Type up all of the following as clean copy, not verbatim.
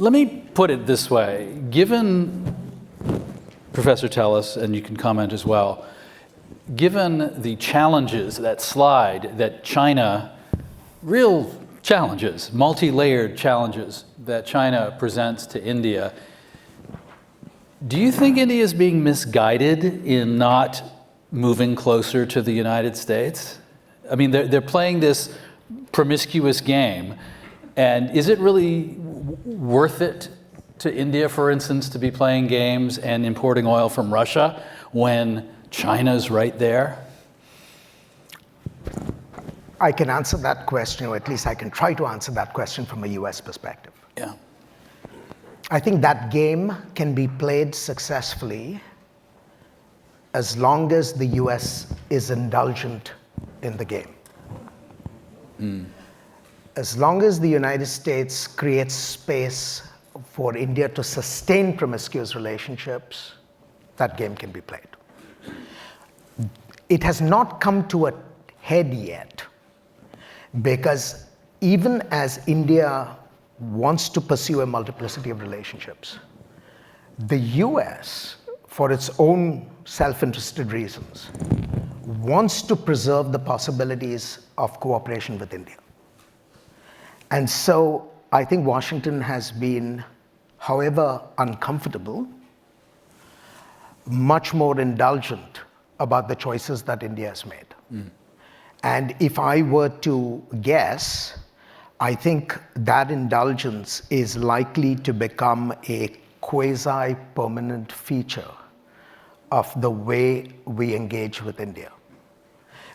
Let me put it this way. Given, Professor Tellis, and you can comment as well, given the challenges, that slide, that China, real challenges, multi-layered challenges that China presents to India, do you think India is being misguided in not moving closer to the United States? I mean, they're playing this promiscuous game, and is it really worth it to India, for instance, to be playing games and importing oil from Russia when China's right there? I can answer that question, or at least I can try to answer that question from a US perspective. Yeah. I think that game can be played successfully as long as the US is indulgent in the game. As long as the United States creates space for India to sustain promiscuous relationships, that game can be played. It has not come to a head yet, because even as India wants to pursue a multiplicity of relationships, the US, for its own self-interested reasons, wants to preserve the possibilities of cooperation with India. And so I think Washington has been, however uncomfortable, much more indulgent about the choices that India has made. And if I were to guess, I think that indulgence is likely to become a quasi-permanent feature of the way we engage with India.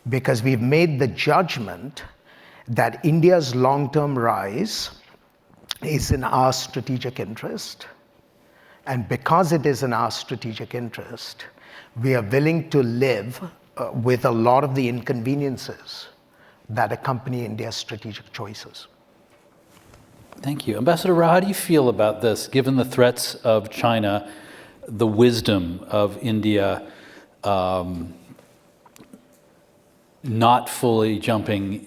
Because we've made the judgment that India's long-term rise is in our strategic interest. And because it is in our strategic interest, we are willing to live with a lot of the inconveniences that accompany India's strategic choices. Thank you. Ambassador Rao, how do you feel about this, given the threats of China, the wisdom of India not fully jumping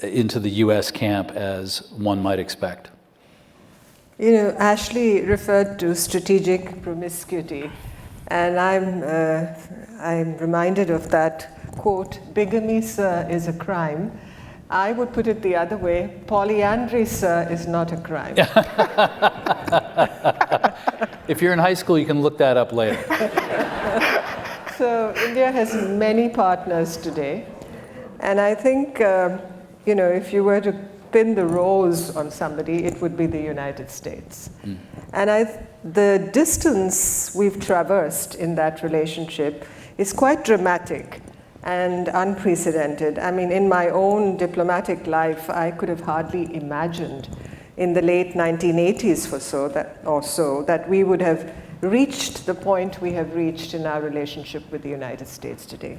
into the US camp as one might expect? You know, Ashley referred to strategic promiscuity, and I'm reminded of that quote, "Bigamy, sir, is a crime." I would put it the other way, polyandry, sir, is not a crime. If you're in high school, you can look that up later. So India has many partners today, and I think, you know, if you were to pin the rose on somebody, it would be the United States. And the distance we've traversed in that relationship is quite dramatic and unprecedented. I mean, in my own diplomatic life, I could have hardly imagined in the late 1980s or so that we would have reached the point we have reached in our relationship with the United States today.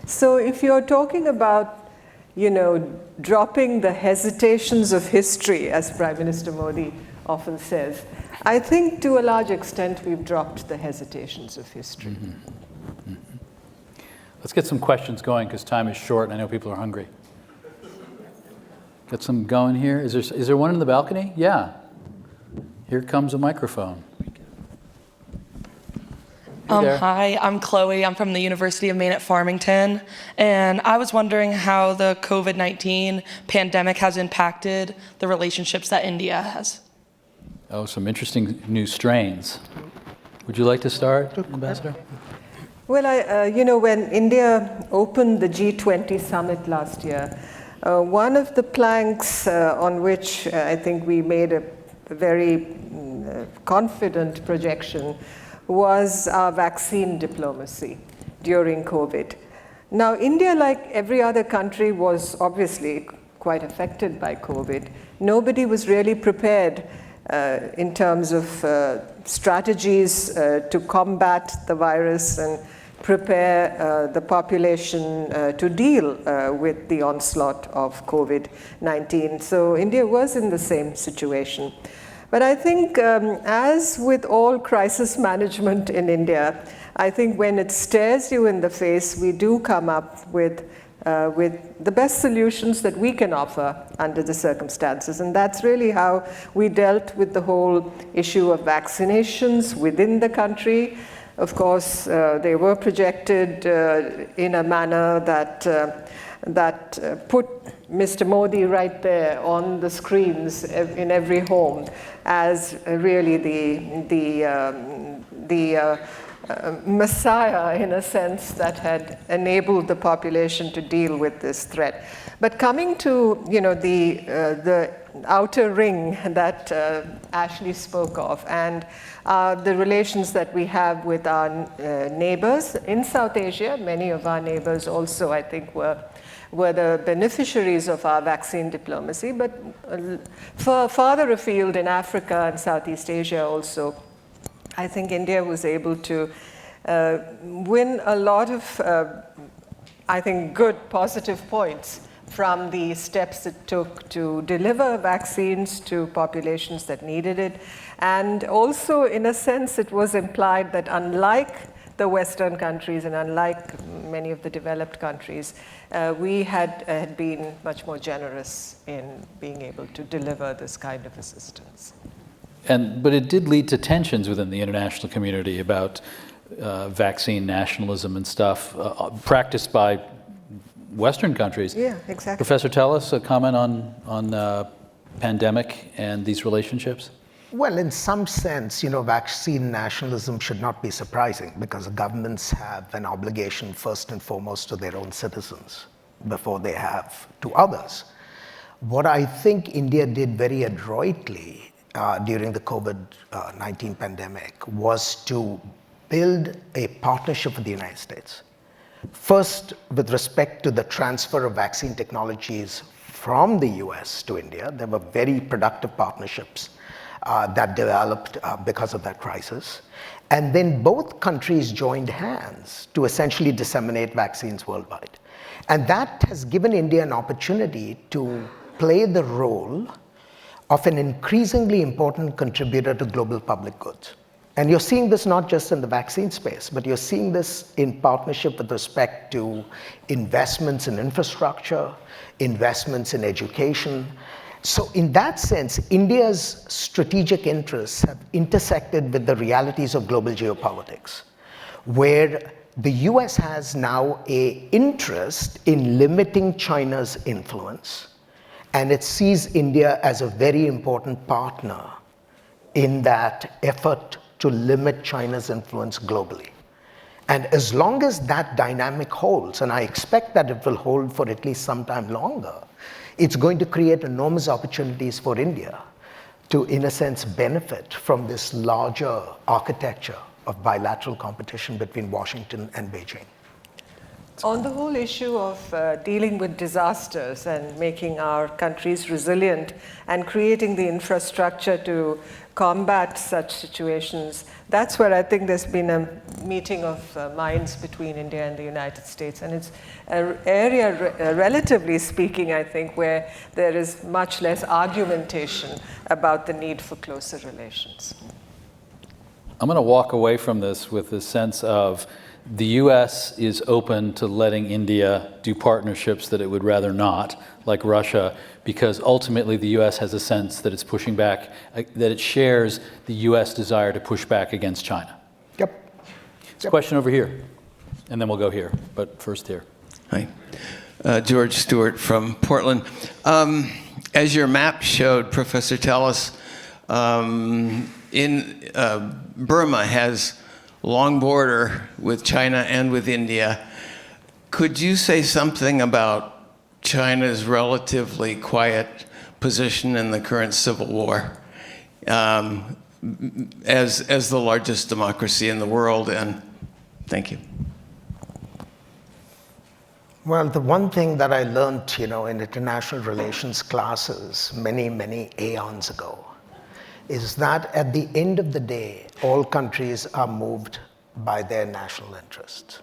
So if you're talking about, you know, dropping the hesitations of history, as Prime Minister Modi often says, I think to a large extent we've dropped the hesitations of history. Let's get some questions going because time is short and I know people are hungry. Get some going here. Is there one in the balcony? Yeah. Here comes a microphone. Hi, I'm Chloe. I'm from the University of Maine at Farmington. And I was wondering how the COVID-19 pandemic has impacted the relationships that India has. Oh, some interesting new strains. Would you like to start, Ambassador? Well, you know, when India opened the G20 summit last year, one of the planks on which I think we made a very confident projection was our vaccine diplomacy during COVID. Now, India, like every other country, was obviously quite affected by COVID. Nobody was really prepared in terms of strategies to combat the virus and prepare the population to deal with the onslaught of COVID-19. So India was in the same situation. But I think, as with all crisis management in India, I think when it stares you in the face, we do come up with with the best solutions that we can offer under the circumstances. And that's really how we dealt with the whole issue of vaccinations within the country. Of course, they were projected in a manner that put Mr. Modi right there on the screens in every home as really the messiah, in a sense, that had enabled the population to deal with this threat. But coming to the outer ring that Ashley spoke of, and the relations that we have with our neighbors in South Asia, many of our neighbors also, I think, were the beneficiaries of our vaccine diplomacy, but farther afield in Africa and Southeast Asia also, I think India was able to win a lot of, I think, good positive points from the steps it took to deliver vaccines to populations that needed it. And also, in a sense, it was implied that unlike the Western countries and unlike many of the developed countries, we had been much more generous in being able to deliver this kind of assistance. But it did lead to tensions within the international community about vaccine nationalism and stuff practiced by Western countries. Yeah, exactly. Professor Tellis, a comment on pandemic and these relationships? Well, in some sense, vaccine nationalism should not be surprising because governments have an obligation first and foremost to their own citizens before they have to others. What I think India did very adroitly during the COVID-19 pandemic was to build a partnership with the United States. First, with respect to the transfer of vaccine technologies from the US to India, there were very productive partnerships that developed because of that crisis. And then both countries joined hands to essentially disseminate vaccines worldwide. And that has given India an opportunity to play the role of an increasingly important contributor to global public goods. And you're seeing this not just in the vaccine space, but you're seeing this in partnership with respect to investments in infrastructure, investments in education. So in that sense, India's strategic interests have intersected with the realities of global geopolitics, where the US has now an interest in limiting China's influence, and it sees India as a very important partner in that effort to limit China's influence globally. And as long as that dynamic holds, and I expect that it will hold for at least some time longer, it's going to create enormous opportunities for India to, in a sense, benefit from this larger architecture of bilateral competition between Washington and Beijing. On the whole issue of dealing with disasters and making our countries resilient and creating the infrastructure to combat such situations, that's where I think there's been a meeting of minds between India and the United States. And it's an area, relatively speaking, I think, where there is much less argumentation about the need for closer relations. I'm going to walk away from this with the sense of the US is open to letting India do partnerships that it would rather not, like Russia, because ultimately the US has a sense that it's pushing back, that it shares the US desire to push back against China. Yep. Question over here, and then we'll go here, but first here. Hi. George Stewart from Portland. As your map showed, Professor Tellis, Burma has long border with China and with India. Could you say something about China's relatively quiet position in the current civil war as the largest democracy in the world? And thank you. Well, the one thing that I learned, in international relations classes many, many aeons ago is that at the end of the day, all countries are moved by their national interests.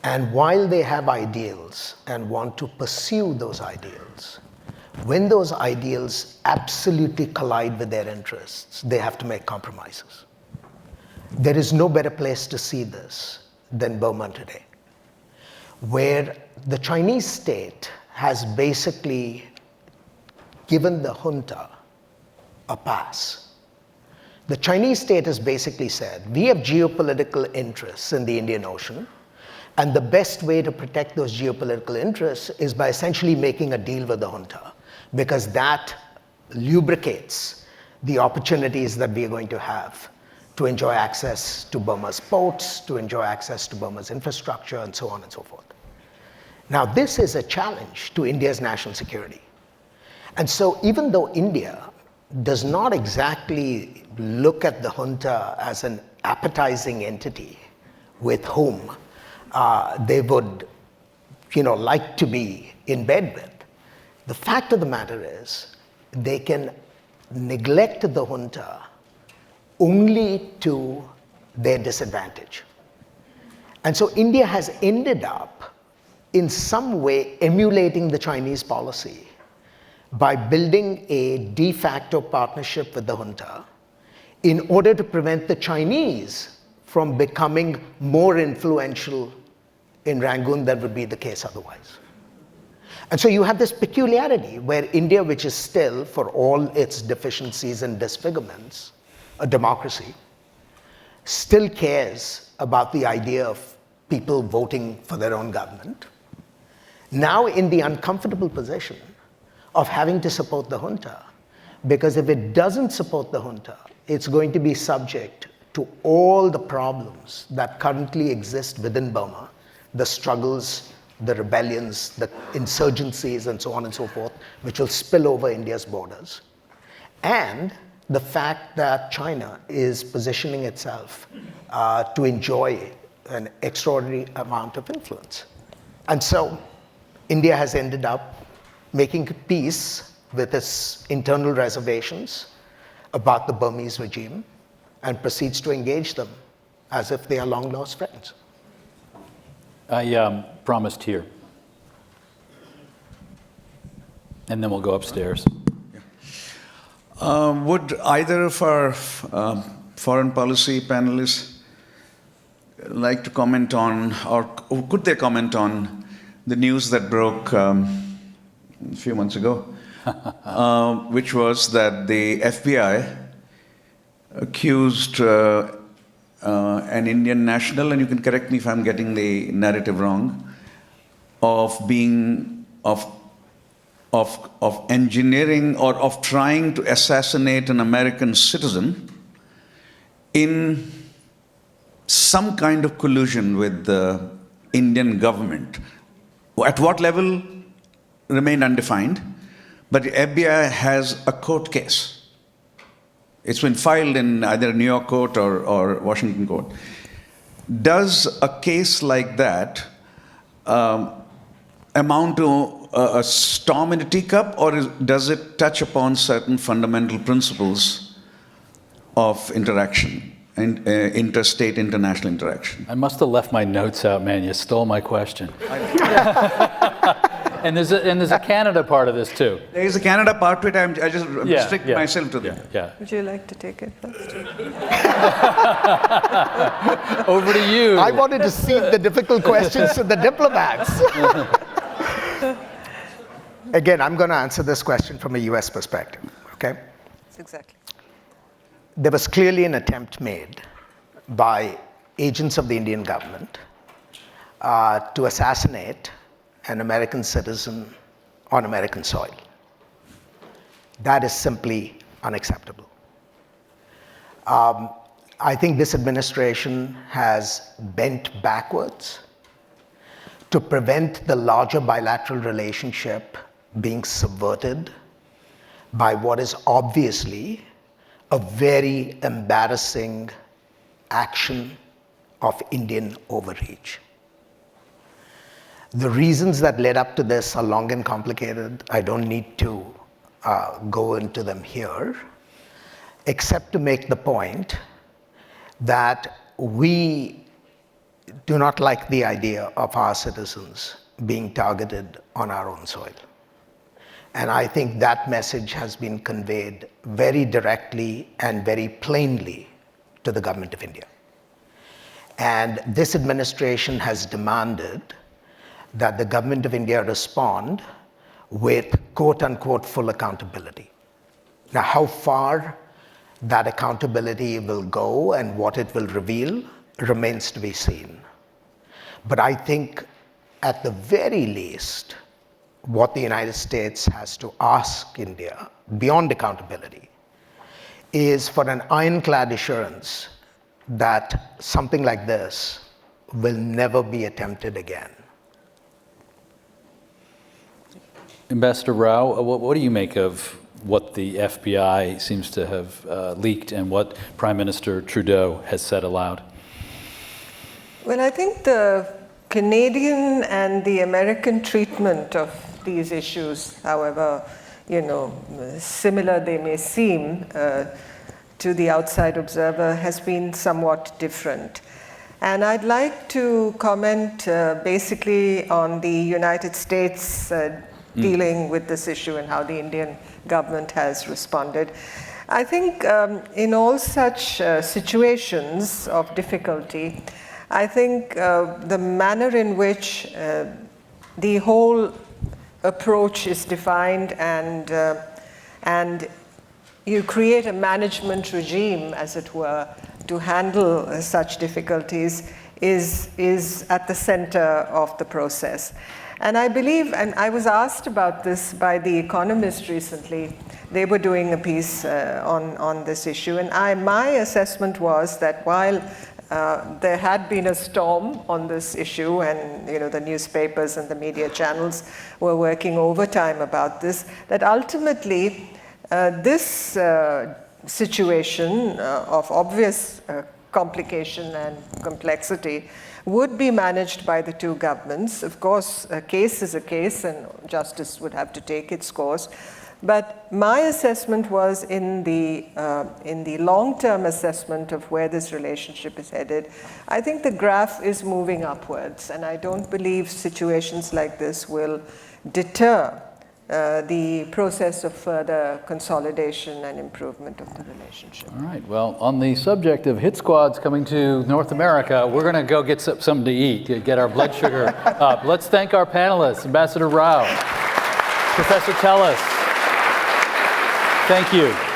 And while they have ideals and want to pursue those ideals, when those ideals absolutely collide with their interests, they have to make compromises. There is no better place to see this than Burma today. where the Chinese state has basically given the junta a pass. The Chinese state has basically said, we have geopolitical interests in the Indian Ocean, and the best way to protect those geopolitical interests is by essentially making a deal with the junta, because that lubricates the opportunities that we are going to have to enjoy access to Burma's ports, to enjoy access to Burma's infrastructure, and so on and so forth. Now, this is a challenge to India's national security. And so even though India does not exactly look at the junta as an appetizing entity with whom they would like to be in bed with, the fact of the matter is they can neglect the junta only to their disadvantage. And so India has ended up in some way emulating the Chinese policy by building a de facto partnership with the junta in order to prevent the Chinese from becoming more influential in Rangoon than would be the case otherwise. And so you have this peculiarity where India, which is still, for all its deficiencies and disfigurements, a democracy, still cares about the idea of people voting for their own government, now in the uncomfortable position of having to support the junta, because if it doesn't support the junta, it's going to be subject to all the problems that currently exist within Burma, the struggles, the rebellions, the insurgencies, and so on and so forth, which will spill over India's borders, and the fact that China is positioning itself to enjoy an extraordinary amount of influence. And so India has ended up making peace with its internal reservations about the Burmese regime and proceeds to engage them as if they are long-lost friends. I promised here. And then we'll go upstairs. Would either of our foreign policy panelists like to comment on, or could they comment on the news that broke a few months ago, which was that the FBI accused an Indian national, and you can correct me if I'm getting the narrative wrong, of being of engineering or of trying to assassinate an American citizen in some kind of collusion with the Indian government. At what level remained undefined, but the FBI has a court case. It's been filed in either a New York court or Washington court. Does a case like that amount to a storm in a teacup, or does it touch upon certain fundamental principles of interaction, and interstate, international interaction? I must have left my notes out, man. You stole my question. And there's a Canada part of this too. There is a Canada part to it. I just restrict myself to that. Yeah. Would you like to take it first? Over to you. I wanted to cede the difficult questions to the diplomats. Again, I'm going to answer this question from a US perspective, okay? Exactly. There was clearly an attempt made by agents of the Indian government to assassinate an American citizen on American soil. That is simply unacceptable. I think this administration has bent backwards to prevent the larger bilateral relationship being subverted by what is obviously a very embarrassing action of Indian overreach. The reasons that led up to this are long and complicated. I don't need to go into them here, except to make the point that we do not like the idea of our citizens being targeted on our own soil. And I think that message has been conveyed very directly and very plainly to the government of India. And this administration has demanded that the government of India respond with quote unquote full accountability. Now, how far that accountability will go and what it will reveal remains to be seen. But I think at the very least, what the United States has to ask India, beyond accountability, is for an ironclad assurance that something like this will never be attempted again. Ambassador Rao, what do you make of what the FBI seems to have leaked and what Prime Minister Trudeau has said aloud? Well, I think the Canadian and the American treatment of these issues, however, similar they may seem to the outside observer, has been somewhat different. And I'd like to comment basically on the United States dealing with this issue and how the Indian government has responded. I think in all such situations of difficulty, I think the manner in which the whole approach is defined and you create a management regime, as it were, to handle such difficulties is at the center of the process. And I believe, and I was asked about this by The Economist recently. They were doing a piece on this issue, and my assessment was that while there had been a storm on this issue, and the newspapers and the media channels were working overtime about this, that ultimately this situation of obvious complication and complexity would be managed by the two governments. Of course, a case is a case, and justice would have to take its course. But my assessment was in the long-term assessment of where this relationship is headed, I think the graph is moving upwards, and I don't believe situations like this will deter the process of further consolidation and improvement of the relationship. All right, well, on the subject of hit squads coming to North America, we're going to go get something to eat, to get our blood sugar up. Let's thank our panelists, Ambassador Rao, Professor Tellis. Thank you.